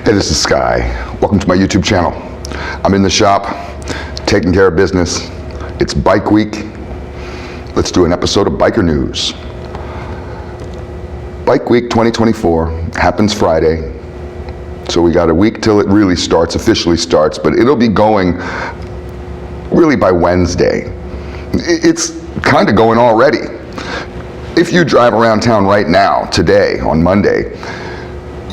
Hey, this is Sky. Welcome to my YouTube channel. I'm in the shop, taking care of business. It's Bike Week. Let's do an episode of Biker News. Bike Week 2024 happens Friday, so we got a week till it really starts, officially starts, but it'll be going really by Wednesday. It's kind of going already. If you drive around town right now, today, on Monday,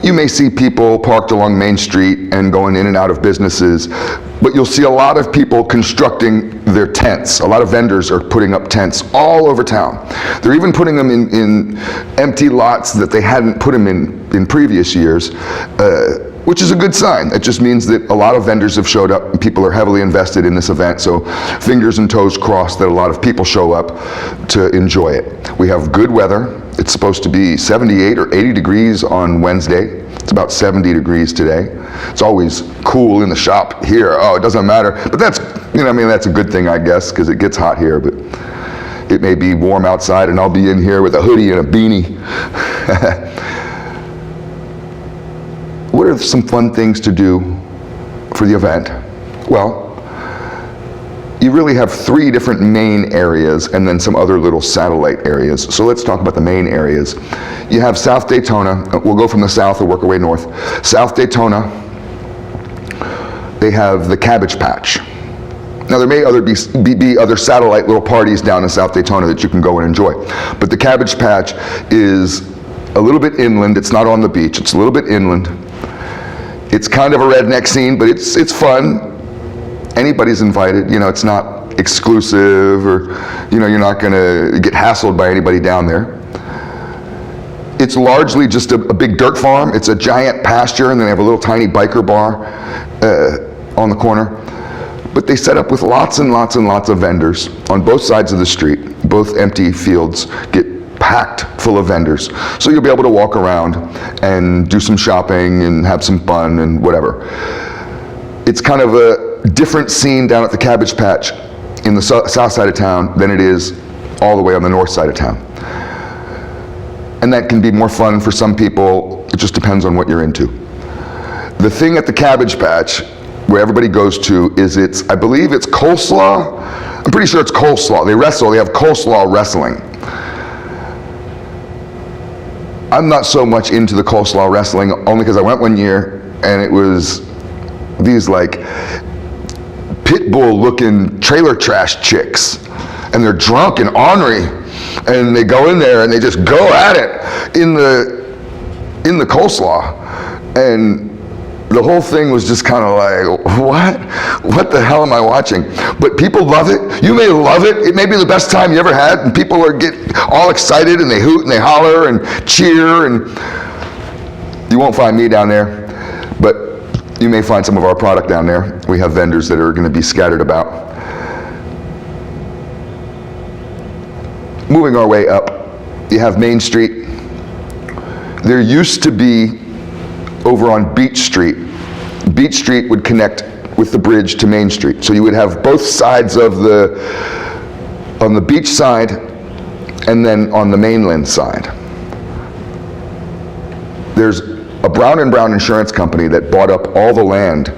you may see people parked along Main Street and going in and out of businesses, but you'll see a lot of people constructing their tents. A lot of vendors are putting up tents all over town. They're even putting them in empty lots that they hadn't put them in previous years, which is a good sign. It just means that a lot of vendors have showed up and people are heavily invested in this event, so fingers and toes crossed that a lot of people show up to enjoy it. We have good weather. It's supposed to be 78 or 80 degrees on Wednesday. It's about 70 degrees today. It's always cool in the shop here. Oh, it doesn't matter. But that's, that's a good thing, I guess, because it gets hot here. But it may be warm outside and I'll be in here with a hoodie and a beanie. What are some fun things to do for the event? Well, you really have three different main areas and then some other little satellite areas. So let's talk about the main areas. You have South Daytona. We'll go from the south and work our way north. South Daytona, they have the Cabbage Patch. Now there may be other satellite little parties down in South Daytona that you can go and enjoy. But the Cabbage Patch is a little bit inland. It's not on the beach. It's a little bit inland. It's kind of a redneck scene, but it's fun. Anybody's invited, it's not exclusive, or you're not gonna get hassled by anybody down there. It's largely just a big dirt farm. It's a giant pasture, and then they have a little tiny biker bar on the corner. But they set up with lots and lots and lots of vendors on both sides of the street. Both empty fields get packed full of vendors. So you'll be able to walk around and do some shopping and have some fun and whatever. It's kind of a different scene down at the Cabbage Patch in the south side of town than it is all the way on the north side of town. And that can be more fun for some people. It just depends on what you're into. The thing at the Cabbage Patch, where everybody goes to, is I believe it's coleslaw. I'm pretty sure it's coleslaw. They have coleslaw wrestling. I'm not so much into the coleslaw wrestling, only because I went one year and it was these like pit bull looking trailer trash chicks, and they're drunk and ornery, and they go in there and they just go at it in the coleslaw, and the whole thing was just kind of like, what the hell am I watching? But people love it. You may love it. It may be the best time you ever had, and people get all excited and they hoot and they holler and cheer, and you won't find me down there, but you may find some of our product down there. We have vendors that are going to be scattered about. Moving our way up, you have Main Street. There used to be, over on Beach Street, Beach Street would connect with the bridge to Main Street. So you would have both sides on the beach side and then on the Mainland side. There's a Brown & Brown insurance company that bought up all the land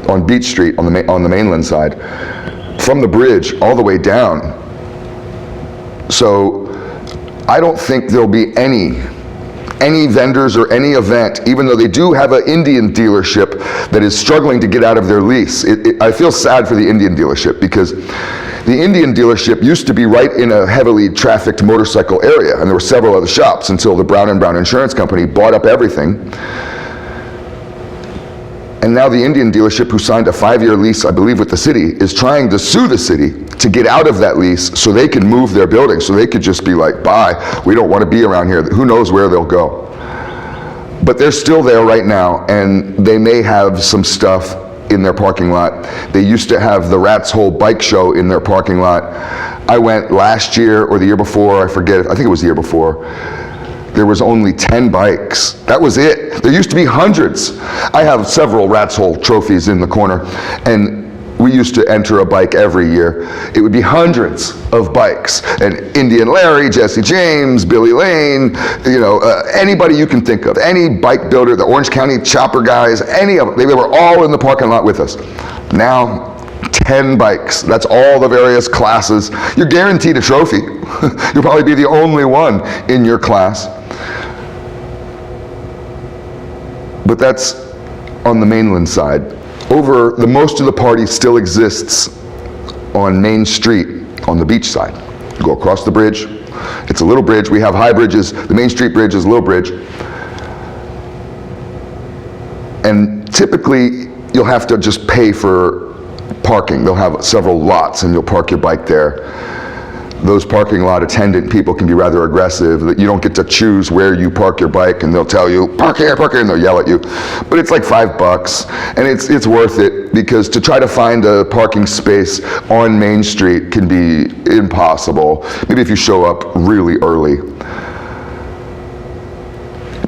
on Beach Street on the Mainland side, from the bridge all the way down. So I don't think there'll be any vendors or any event, even though they do have an Indian dealership that is struggling to get out of their lease. I feel sad for the Indian dealership, because the Indian dealership used to be right in a heavily trafficked motorcycle area, and there were several other shops until the Brown & Brown insurance company bought up everything. And now the Indian dealership, who signed a 5-year lease, I believe, with the city, is trying to sue the city to get out of that lease so they can move their building, so they could just be like, bye, we don't want to be around here. Who knows where they'll go. But they're still there right now, and they may have some stuff in their parking lot. They used to have the Rat's Hole bike show in their parking lot. I went last year or the year before, I forget, I think it was the year before. There was only 10 bikes. That was it. There used to be hundreds. I have several Rat's Hole trophies in the corner, and we used to enter a bike every year. It would be hundreds of bikes, and Indian Larry, Jesse James, Billy Lane, anybody you can think of, any bike builder, the Orange County chopper guys, any of them, they were all in the parking lot with us. Now, 10 bikes, that's all the various classes. You're guaranteed a trophy. You'll probably be the only one in your class. But that's on the mainland side. Most of the party still exists on Main Street, on the beach side. You go across the bridge. It's a little bridge. We have high bridges. The Main Street Bridge is a little bridge. And typically, you'll have to just pay for parking. They'll have several lots, and you'll park your bike there. Those parking lot attendant people can be rather aggressive, that you don't get to choose where you park your bike, and they'll tell you, park here, and they'll yell at you. But it's like $5, and it's worth it, because to try to find a parking space on Main Street can be impossible, maybe if you show up really early.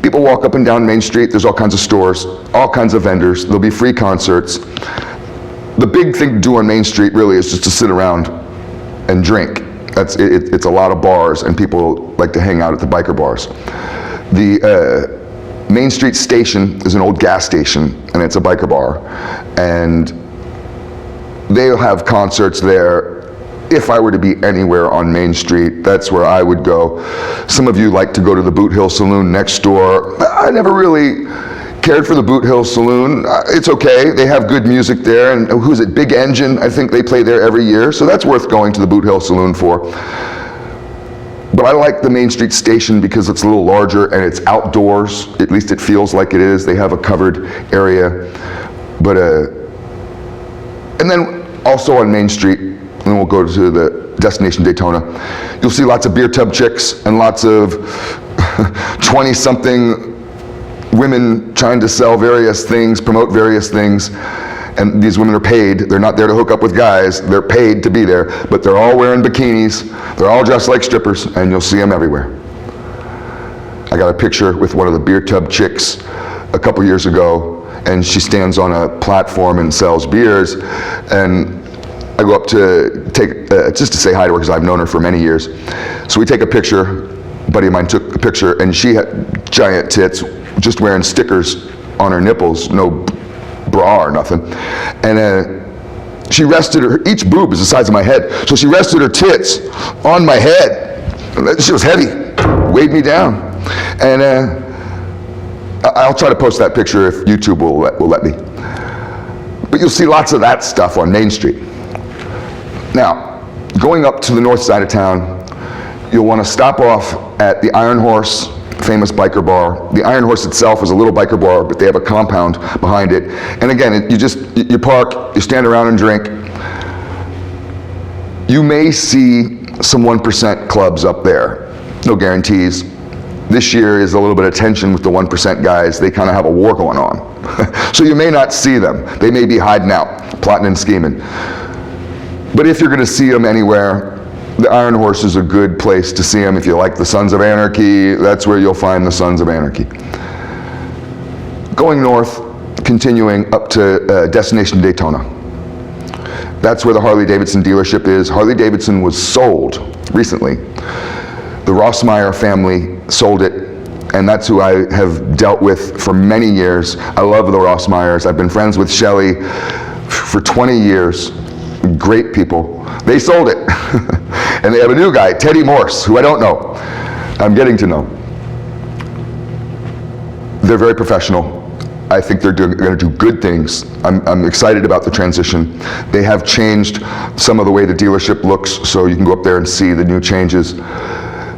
People walk up and down Main Street. There's all kinds of stores, all kinds of vendors. There'll be free concerts. The big thing to do on Main Street really is just to sit around and drink. It's a lot of bars, and people like to hang out at the biker bars. The Main Street station is an old gas station, and it's a biker bar. And they'll have concerts there. If I were to be anywhere on Main Street, that's where I would go. Some of you like to go to the Boot Hill Saloon next door. I never really cared for the Boot Hill Saloon. It's okay, they have good music there, and who's it, Big Engine, I think they play there every year, so that's worth going to the Boot Hill Saloon for. But I like the Main Street station because it's a little larger and it's outdoors, at least it feels like it is. They have a covered area. But, and then also on Main Street, and then we'll go to the destination Daytona, you'll see lots of beer tub chicks and lots of 20-something women trying to sell various things, promote various things, and these women are paid. They're not there to hook up with guys. They're paid to be there, but they're all wearing bikinis. They're all dressed like strippers, and you'll see them everywhere. I got a picture with one of the beer tub chicks a couple years ago, and she stands on a platform and sells beers, and I go up to just to say hi to her because I've known her for many years. So we take a picture. A buddy of mine took a picture, and she had giant tits, just wearing stickers on her nipples, no bra or nothing. And she rested each boob is the size of my head, so she rested her tits on my head. She was heavy, weighed me down. And I'll try to post that picture if YouTube will let me. But you'll see lots of that stuff on Main Street. Now, going up to the north side of town, you'll want to stop off at the Iron Horse, famous biker bar. The Iron Horse itself is a little biker bar, but they have a compound behind it. And again, you park, you stand around and drink. You may see some 1% clubs up there. No guarantees. This year is a little bit of tension with the 1% guys. They kind of have a war going on. So you may not see them. They may be hiding out, plotting and scheming. But if you're going to see them anywhere, the Iron Horse is a good place to see them. If you like the Sons of Anarchy, that's where you'll find the Sons of Anarchy. Going north, continuing up to destination Daytona. That's where the Harley-Davidson dealership is. Harley-Davidson was sold recently. The Rossmeyer family sold it, and that's who I have dealt with for many years. I love the Rossmeyers. I've been friends with Shelley for 20 years. Great people. They sold it. And they have a new guy, Teddy Morse, who I don't know. I'm getting to know. They're very professional. I think they're going to do good things. I'm excited about the transition. They have changed some of the way the dealership looks, so you can go up there and see the new changes.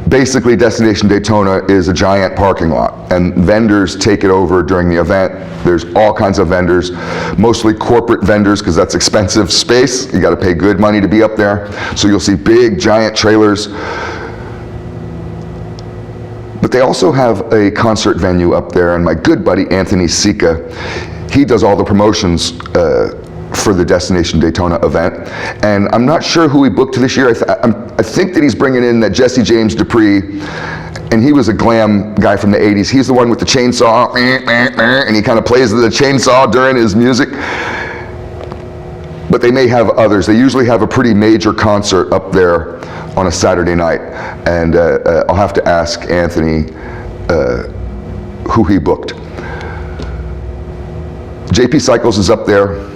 Basically, Destination Daytona is a giant parking lot, and vendors take it over during the event. There's all kinds of vendors, mostly corporate vendors, because that's expensive space. You got to pay good money to be up there. So you'll see big, giant trailers. But they also have a concert venue up there, and my good buddy Anthony Sika, he does all the promotions for the Destination Daytona event. And I'm not sure who he booked this year. I think that he's bringing in that Jesse James Dupree, and he was a glam guy from the 80s. He's the one with the chainsaw, and he kind of plays the chainsaw during his music. but they may have others. They usually have a pretty major concert up there on a Saturday night, and I'll have to ask Anthony who he booked. JP Cycles is up there.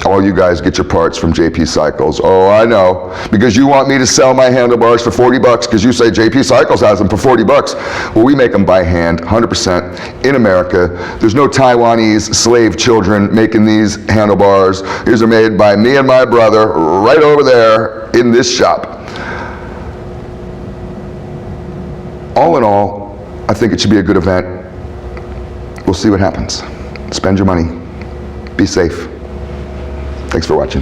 All you guys get your parts from JP Cycles. Oh, I know, because you want me to sell my handlebars for 40 bucks because you say JP Cycles has them for 40 bucks. Well, we make them by hand, 100% in America. There's no Taiwanese slave children making these handlebars. These are made by me and my brother right over there in this shop. All in all, I think it should be a good event. We'll see what happens. Spend your money. Be safe. Thanks for watching.